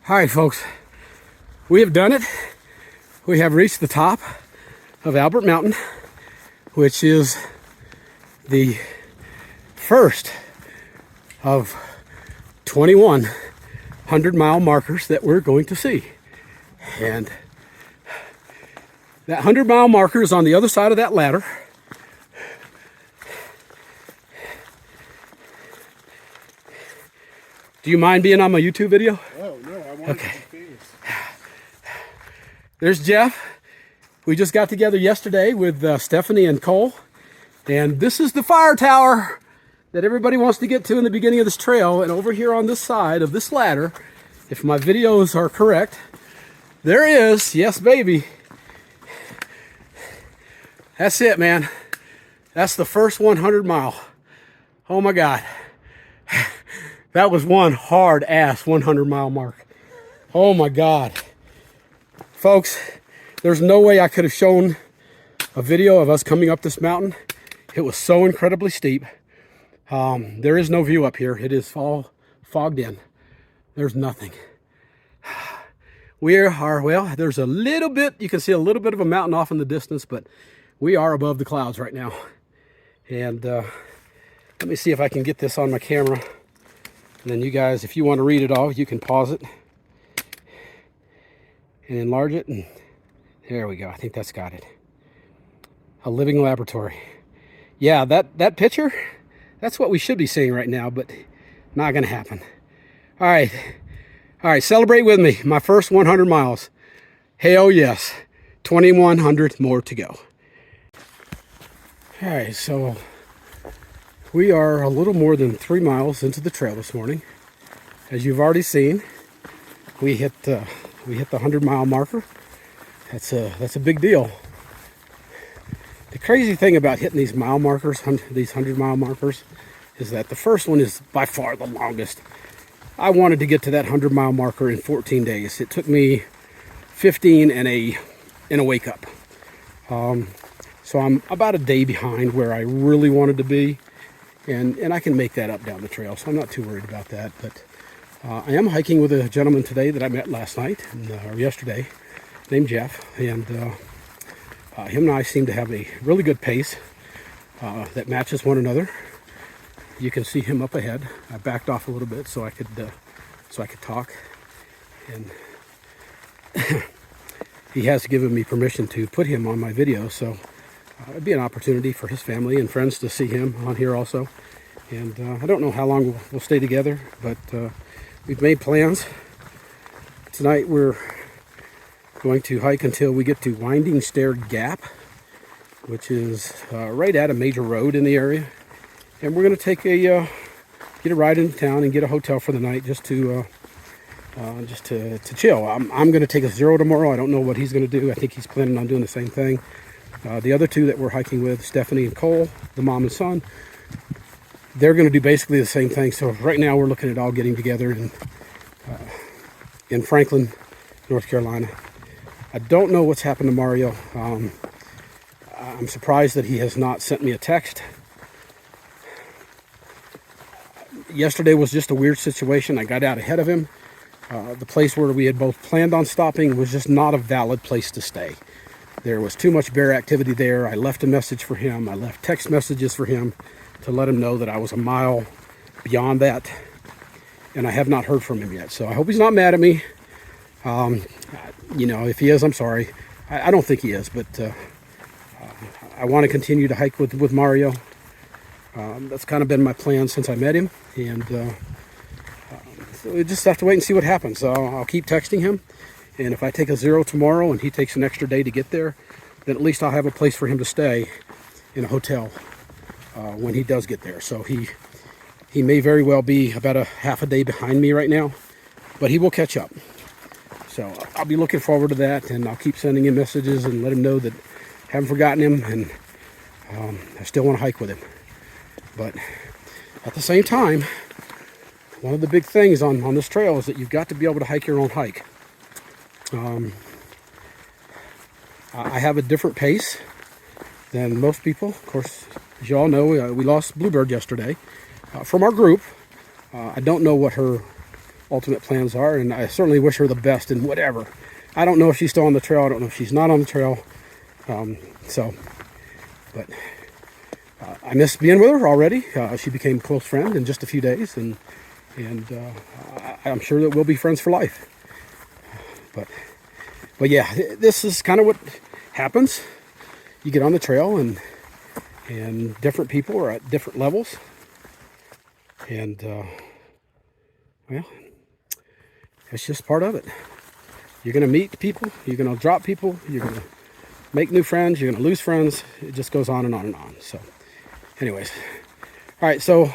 All right, folks, we have done it. We have reached the top of Albert Mountain, which is the first of 21 100-mile markers that we're going to see. And that 100-mile marker is on the other side of that ladder. Do you mind being on my YouTube video? Oh, no, I want Okay. to be famous. There's Jeff. We just got together yesterday with Stephanie and Cole. And this is the fire tower that everybody wants to get to in the beginning of this trail. And over here on this side of this ladder, if my videos are correct, there is, yes baby. That's it, man. That's the first 100 mile. Oh my God. That was one hard ass 100-mile mark. Oh my God. Folks, there's no way I could have shown a video of us coming up this mountain. It was so incredibly steep. There is no view up here. It is all fogged in. There's nothing. We are, well, there's a little bit, you can see a little bit of a mountain off in the distance, but we are above the clouds right now. And let me see if I can get this on my camera. And then you guys, if you want to read it all, you can pause it and enlarge it. And there we go. I think that's got it. A living laboratory. Yeah, that picture, that's what we should be seeing right now, but not going to happen. All right, celebrate with me. My first 100 miles. Hell yes. 2,100 more to go. All right, so we are a little more than 3 miles into the trail this morning. As you've already seen, we hit the 100-mile marker. That's a big deal. The crazy thing about hitting these mile markers, these 100-mile markers, is that the first one is by far the longest. I wanted to get to that 100-mile marker in 14 days. It took me 15 and a wake up. So I'm about a day behind where I really wanted to be. And I can make that up down the trail, so I'm not too worried about that. But I am hiking with a gentleman today that I met last night, or yesterday, named Jeff. And him and I seem to have a really good pace that matches one another. You can see him up ahead. I backed off a little bit so I could talk. And he has given me permission to put him on my video, so it'd be an opportunity for his family and friends to see him on here also. And I don't know how long we'll stay together, but we've made plans. Tonight we're going to hike until we get to Winding Stair Gap, which is right at a major road in the area. And we're going to take get a ride into town and get a hotel for the night just to chill. I'm going to take a zero tomorrow. I don't know what he's going to do. I think he's planning on doing the same thing. The other two that we're hiking with, Stephanie and Cole, the mom and son, they're going to do basically the same thing. So right now we're looking at all getting together in Franklin, North Carolina. I don't know what's happened to Mario. I'm surprised that he has not sent me a text. Yesterday was just a weird situation. I got out ahead of him. The place where we had both planned on stopping was just not a valid place to stay. There was too much bear activity there. I left a message for him. I left text messages for him to let him know that I was a mile beyond that. And I have not heard from him yet. So I hope he's not mad at me. You know, if he is, I'm sorry. I don't think he is, but I want to continue to hike with Mario. That's kind of been my plan since I met him. And so we just have to wait and see what happens. So I'll keep texting him. And if I take a zero tomorrow and he takes an extra day to get there, then at least I'll have a place for him to stay in a hotel when he does get there. So he may very well be about a half a day behind me right now, but he will catch up. So I'll be looking forward to that, and I'll keep sending him messages and let him know that I haven't forgotten him, and I still want to hike with him. But at the same time, one of the big things on this trail is that you've got to be able to hike your own hike. I have a different pace than most people. Of course, as you all know, we lost Bluebird yesterday from our group. I don't know what her ultimate plans are, and I certainly wish her the best in whatever. I don't know if she's still on the trail. I don't know if she's not on the trail. But I miss being with her already. She became a close friend in just a few days, and I'm sure that we'll be friends for life. But yeah, this is kind of what happens. You get on the trail, and different people are at different levels, and well, it's just part of it. You're going to meet people, you're going to drop people, you're going to make new friends, you're going to lose friends. It just goes on and on and on. So anyways, all right, so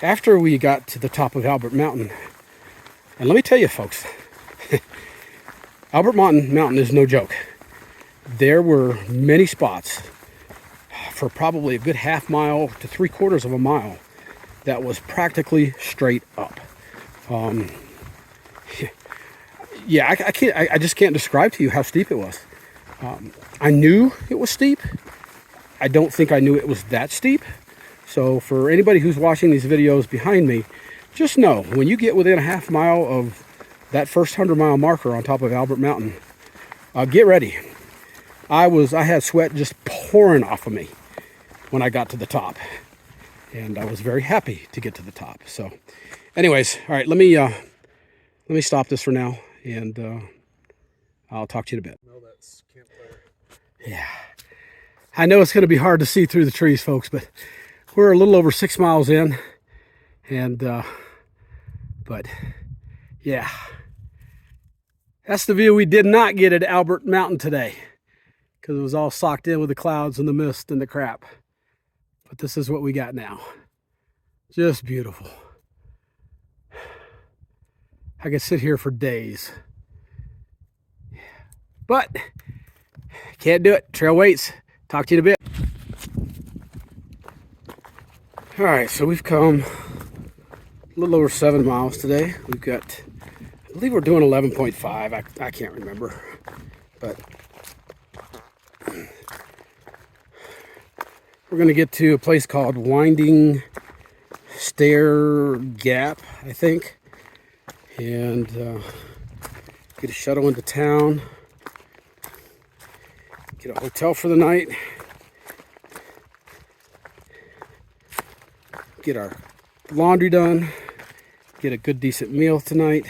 after we got to the top of Albert Mountain, and let me tell you folks, Albert Mountain is no joke. There were many spots for probably a good half mile to 3/4 of a mile that was practically straight up. Yeah, I just can't describe to you how steep it was. I knew it was steep. I don't think I knew it was that steep. So for anybody who's watching these videos behind me, just know when you get within a half mile of that first 100-mile marker on top of Albert Mountain, get ready. I had sweat just pouring off of me when I got to the top, and I was very happy to get to the top. So anyways, all right, let me stop this for now, and I'll talk to you in a bit. No, that's campfire. Yeah, I know it's going to be hard to see through the trees, folks, but we're a little over 6 miles in, and but yeah, that's the view we did not get at Albert Mountain today, because it was all socked in with the clouds and the mist and the crap. But this is what we got now. Just beautiful. I could sit here for days. But can't do it. Trail waits. Talk to you in a bit. All right, so we've come a little over 7 miles today. We've got, I believe we're doing 11.5. I can't remember. But we're going to get to a place called Winding Stair Gap, I think. And get a shuttle into town. Get a hotel for the night. Get our laundry done. Get a good, decent meal tonight.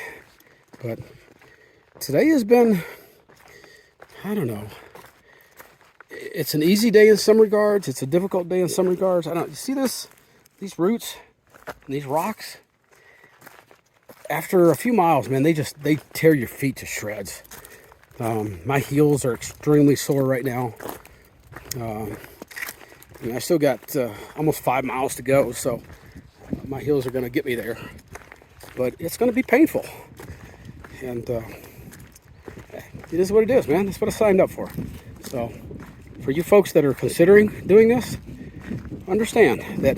But today has been, I don't know. It's an easy day in some regards. It's a difficult day in some regards. I don't. You see this? These roots and these rocks. After a few miles, man, they tear your feet to shreds. My heels are extremely sore right now. I still got almost 5 miles to go, so my heels are going to get me there. But it's going to be painful. And it is what it is, man. That's what I signed up for. So for you folks that are considering doing this, understand that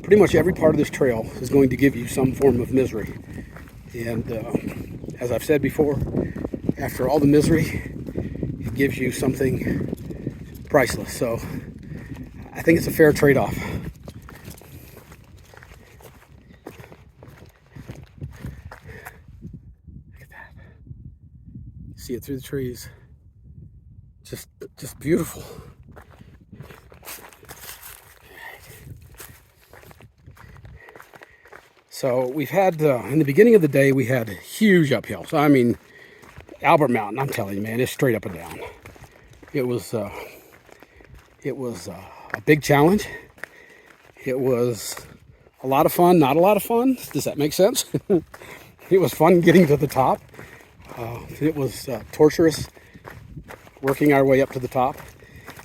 pretty much every part of this trail is going to give you some form of misery. And as I've said before, after all the misery, it gives you something priceless. So I think it's a fair trade-off. Look at that. See it through the trees. Just beautiful. So we've had, in the beginning of the day, we had huge uphill. So I mean, Albert Mountain, I'm telling you, man, it's straight up and down. It was a big challenge. It was a lot of fun, not a lot of fun. Does that make sense? It was fun getting to the top. It was torturous working our way up to the top.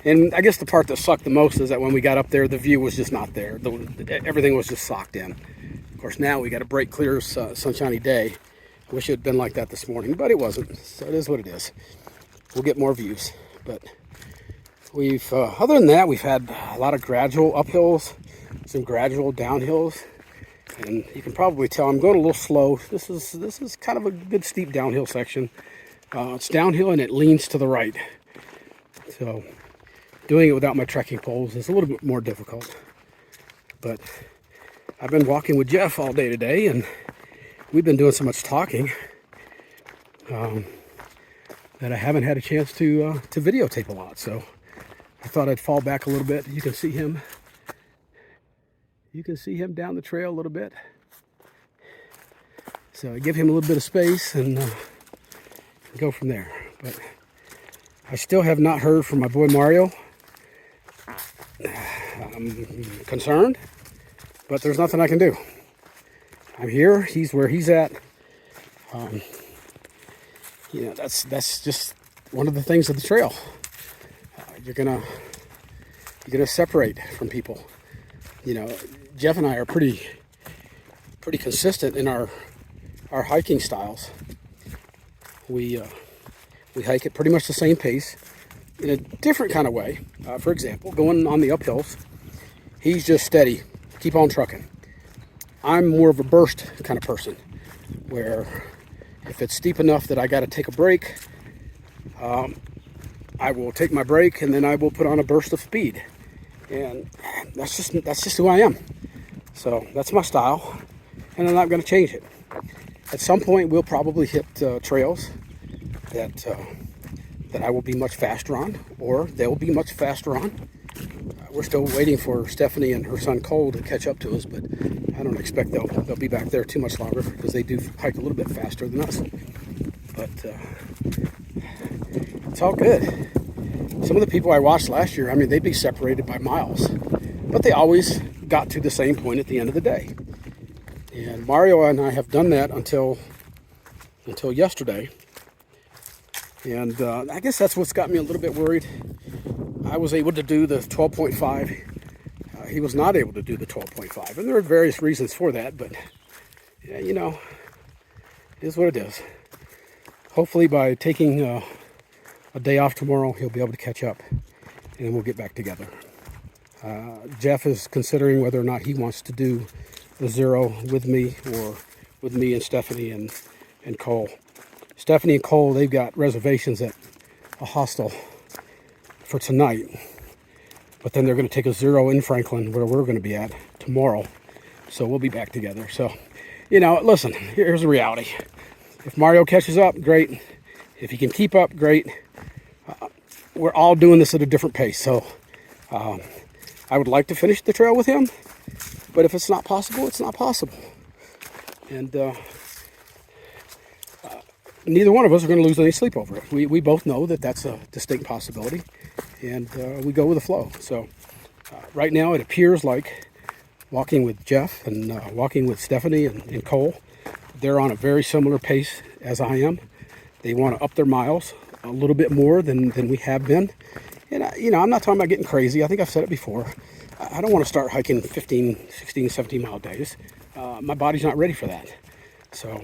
And I guess the part that sucked the most is that when we got up there, the view was just not there. Everything was just socked in. Of course, now we got a bright, clear, sunshiny day. I wish it had been like that this morning, but it wasn't. So it is what it is. We'll get more views. But we've, other than that, we've had a lot of gradual uphills, some gradual downhills, and you can probably tell I'm going a little slow. This is kind of a good steep downhill section. It's downhill and it leans to the right. So doing it without my trekking poles is a little bit more difficult. But I've been walking with Jeff all day today, and we've been doing so much talking that I haven't had a chance to videotape a lot. So I thought I'd fall back a little bit. You can see him. You can see him down the trail a little bit. So I give him a little bit of space and go from there. But I still have not heard from my boy Mario. I'm concerned, but there's nothing I can do. I'm here. He's where he's at. You know, that's just one of the things of the trail. You're gonna separate from people. You know, Jeff and I are pretty consistent in our hiking styles. We hike at pretty much the same pace in a different kind of way. For example, going on the uphills, he's just steady, keep on trucking. I'm more of a burst kind of person, where if it's steep enough that I got to take a break, I will take my break and then I will put on a burst of speed. And that's just who I am. So that's my style, and I'm not going to change it. At some point, we'll probably hit trails that I will be much faster on, or they'll be much faster on. We're still waiting for Stephanie and her son Cole to catch up to us, but I don't expect they'll be back there too much longer, because they do hike a little bit faster than us. But it's all good. Some of the people I watched last year, I mean, they'd be separated by miles, but they always got to the same point at the end of the day. And Mario and I have done that until yesterday. And I guess that's what's got me a little bit worried. I was able to do the 12.5. He was not able to do the 12.5. And there are various reasons for that, but yeah, you know, it is what it is. Hopefully by taking a day off tomorrow, he'll be able to catch up, and we'll get back together. Jeff is considering whether or not he wants to do the 0 with me, or with me and Stephanie and Cole. Stephanie and Cole, they've got reservations at a hostel for tonight, but then they're going to take a 0 in Franklin, where we're going to be at tomorrow. So we'll be back together. So, you know, listen, here's the reality. If Mario catches up, great. If he can keep up, great. We're all doing this at a different pace. So I would like to finish the trail with him, but if it's not possible, it's not possible. And neither one of us are going to lose any sleep over it. We both know that that's a distinct possibility, and we go with the flow. So right now it appears like walking with Jeff and walking with Stephanie and Cole, they're on a very similar pace as I am. They want to up their miles a little bit more than we have been. And, you know, I'm not talking about getting crazy. I think I've said it before. I don't want to start hiking 15, 16, 17 mile days. My body's not ready for that. So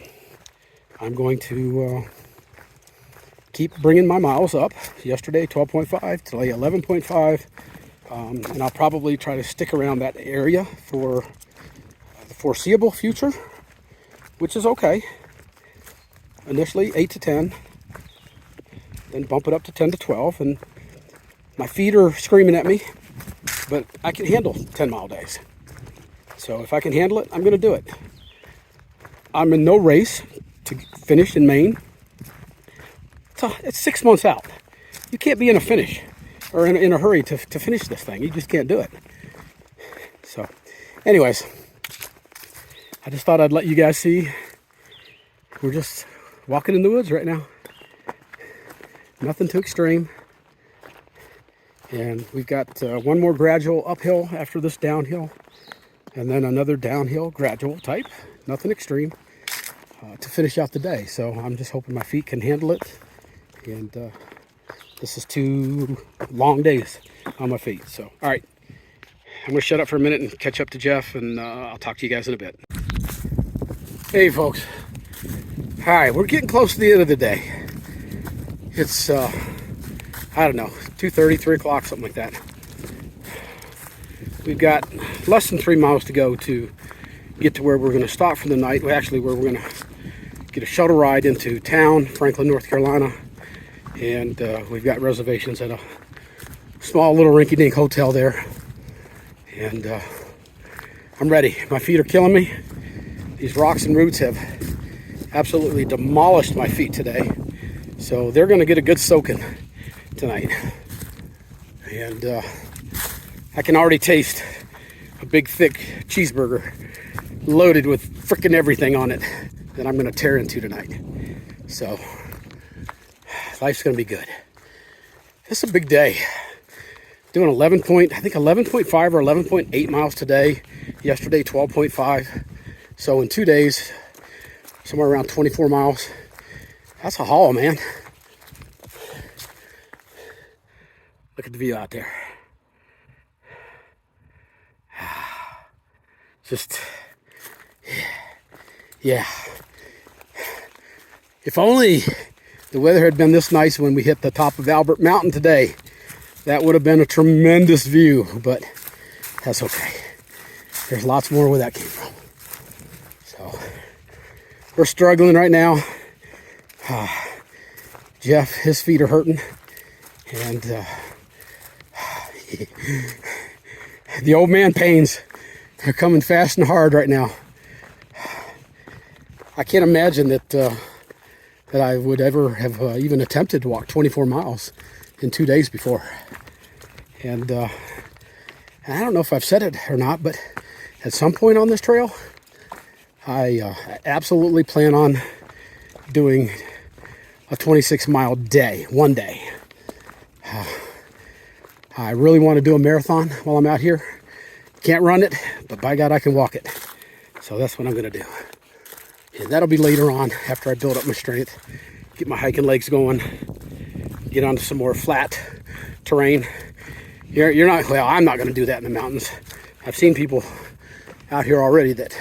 I'm going to keep bringing my miles up. Yesterday, 12.5, today 11.5. And I'll probably try to stick around that area for the foreseeable future, which is okay. Initially 8 to 10, then bump it up to 10 to 12, and my feet are screaming at me, but I can handle 10-mile days. So if I can handle it, I'm going to do it. I'm in no race to finish in Maine. It's 6 months out. You can't be in a finish or in a hurry to finish this thing. You just can't do it. So anyways, I just thought I'd let you guys see. We're just walking in the woods right now. Nothing too extreme. And we've got one more gradual uphill after this downhill, and then another downhill gradual type, nothing extreme, to finish out the day. So I'm just hoping my feet can handle it. And this is 2 long days on my feet. So, all right, I'm going to shut up for a minute and catch up to Jeff, and I'll talk to you guys in a bit. Hey, folks. Hi, we're getting close to the end of the day. It's, I don't know, 2:30, 3 o'clock, something like that. We've got less than 3 miles to go to get to where we're going to stop for the night. Well, actually, where we're going to get a shuttle ride into town, Franklin, North Carolina. And we've got reservations at a small little rinky-dink hotel there. And I'm ready. My feet are killing me. These rocks and roots have absolutely demolished my feet today. So they're gonna get a good soaking tonight. And I can already taste a big thick cheeseburger loaded with frickin' everything on it that I'm gonna tear into tonight. So life's gonna be good. It's a big day. Doing 11.5 or 11.8 miles today. Yesterday 12.5. So in 2 days, somewhere around 24 miles. That's a haul, man. Look at the view out there. Just, yeah. If only the weather had been this nice when we hit the top of Albert Mountain today. That would have been a tremendous view, but that's okay. There's lots more where that came from. So, we're struggling right now. Jeff, his feet are hurting. And the old man pains are coming fast and hard right now. I can't imagine that I would ever have even attempted to walk 24 miles in 2 days before. And I don't know if I've said it or not, but at some point on this trail, I absolutely plan on doing a 26-mile day, one day. I really want to do a marathon while I'm out here. Can't run it, but by God, I can walk it. So that's what I'm going to do. And that'll be later on after I build up my strength, get my hiking legs going, get onto some more flat terrain. You're not, well, I'm not going to do that in the mountains. I've seen people out here already that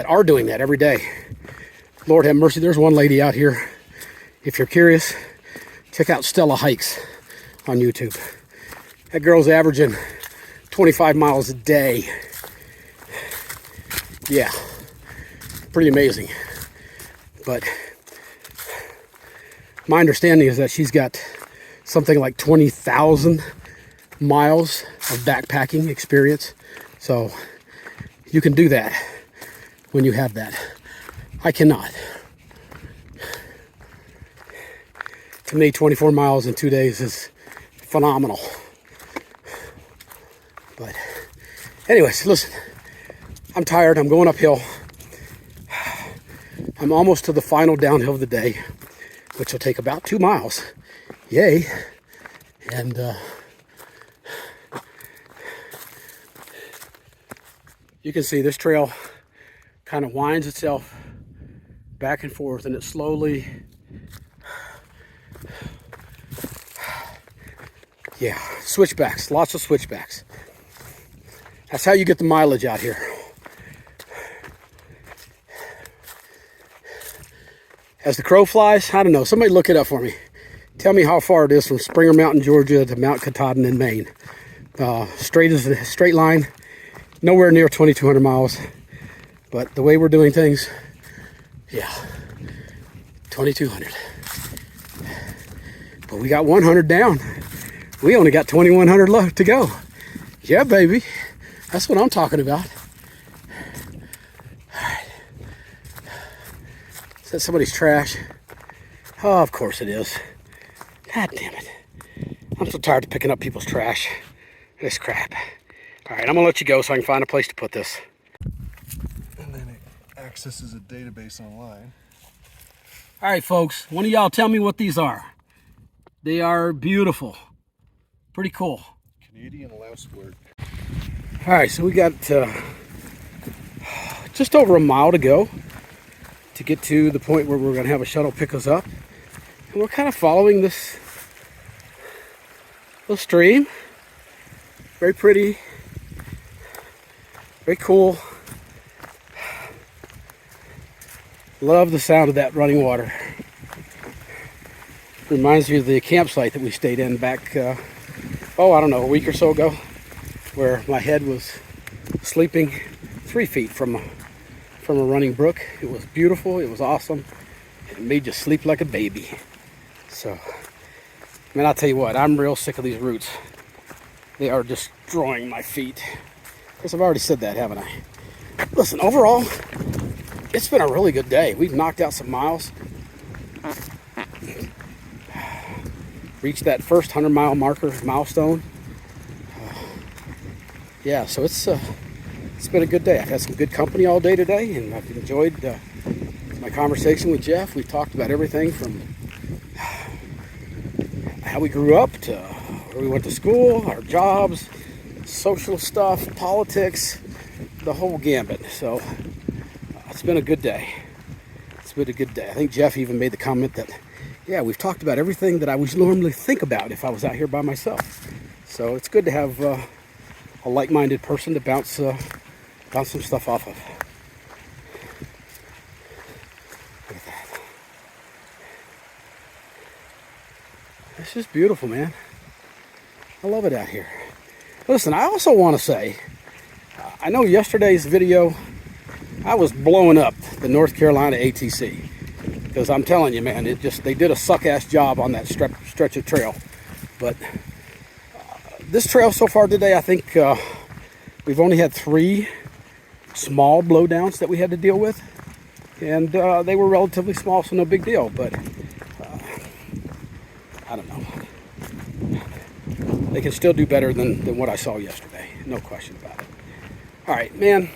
are doing that every day. Lord have mercy, there's one lady out here. If you're curious, check out Stella Hikes on YouTube. That girl's averaging 25 miles a day. Yeah, pretty amazing. But my understanding is that she's got something like 20,000 miles of backpacking experience. So you can do that when you have that. I cannot. To me, 24 miles in 2 days is phenomenal. But anyways, listen, I'm tired. I'm going uphill. I'm almost to the final downhill of the day, which will take about 2 miles. Yay. And you can see this trail kind of winds itself back and forth, and it slowly, yeah, switchbacks, lots of switchbacks. That's how you get the mileage out here. As the crow flies, I don't know, somebody look it up for me. Tell me how far it is from Springer Mountain, Georgia to Mount Katahdin in Maine. Straight line, nowhere near 2,200 miles. But the way we're doing things, yeah, 2,200. But we got 100 down. We only got 2,100 left to go. Yeah, baby. That's what I'm talking about. All right. Is that somebody's trash? Oh, of course it is. God damn it. I'm so tired of picking up people's trash. This crap. All right, I'm gonna let you go so I can find a place to put this. And then it accesses a database online. All right, folks. One of y'all tell me what these are. They are beautiful. Pretty cool. Canadian louse wort. All right, so we got just over a mile to go to get to the point where we're going to have a shuttle pick us up. And we're kind of following this little stream. Very pretty. Very cool. Love the sound of that running water. Reminds me of the campsite that we stayed in back, I don't know, a week or so ago, where my head was sleeping 3 feet from a running brook. It was beautiful. It was awesome. It made you sleep like a baby. So, man, I'll tell you what, I'm real sick of these roots. They are destroying my feet. Of course, I've already said that, haven't I? Listen, overall, it's been a really good day. We've knocked out some miles. Reached that first 100-mile marker milestone. Yeah, so it's been a good day. I've had some good company all day today, and I've enjoyed my conversation with Jeff. We talked about everything from how we grew up to where we went to school, our jobs, social stuff, politics, the whole gambit. So it's been a good day. It's been a good day. I think Jeff even made the comment that, yeah, we've talked about everything that I would normally think about if I was out here by myself. So it's good to have a like-minded person to bounce some stuff off of. Look at that. It's just beautiful, man. I love it out here. Listen, I also want to say, I know yesterday's video, I was blowing up the North Carolina ATC. Because I'm telling you, man, they did a suck-ass job on that stretch of trail. But this trail so far today, I think we've only had 3 small blowdowns that we had to deal with. And they were relatively small, so no big deal. But I don't know. They can still do better than what I saw yesterday. No question about it. All right, man.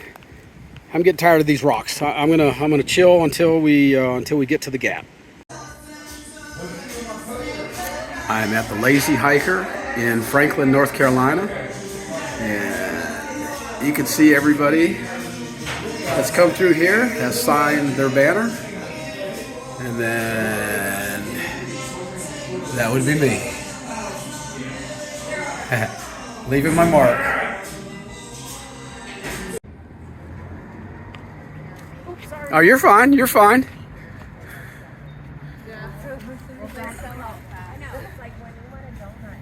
I'm getting tired of these rocks. I'm gonna chill until we get to the gap. I'm at the Lazy Hiker in Franklin, North Carolina, and you can see everybody that's come through here has signed their banner, and then that would be me, leaving my mark. Oh, you're fine. You're fine. Yeah. I know. It's like when you want a donut.